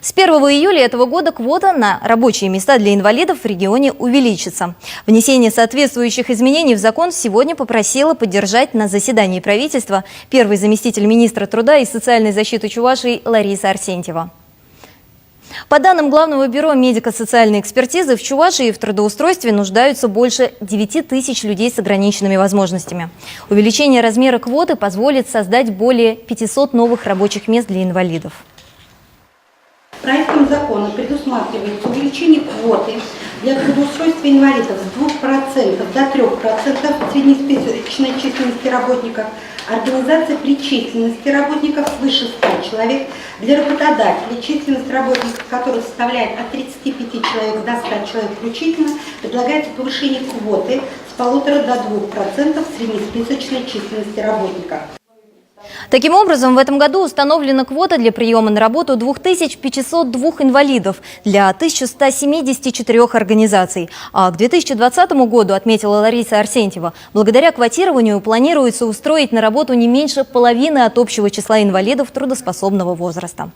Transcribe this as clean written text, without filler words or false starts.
С 1 июля этого года квота на рабочие места для инвалидов в регионе увеличится. Внесение соответствующих изменений в закон сегодня попросила поддержать на заседании правительства первый заместитель министра труда и социальной защиты Чувашии Лариса Арсентьева. По данным Главного бюро медико-социальной экспертизы, в Чувашии в трудоустройстве нуждаются больше 9 тысяч людей с ограниченными возможностями. Увеличение размера квоты позволит создать более 500 новых рабочих мест для инвалидов. Проектом закона предусматривается увеличение квоты для трудоустройства инвалидов с 2% до 3% среднесписочной численности работников, организация при численности работников свыше 100 человек, для работодателей численность работников, которая составляет от 35 человек до 100 человек включительно, предлагается повышение квоты с 1,5 до 2% среднесписочной численности работников. Таким образом, в этом году установлена квота для приема на работу 2502 инвалидов для 1174 организаций. А к 2020 году, отметила Лариса Арсентьева, благодаря квотированию планируется устроить на работу не меньше половины от общего числа инвалидов трудоспособного возраста.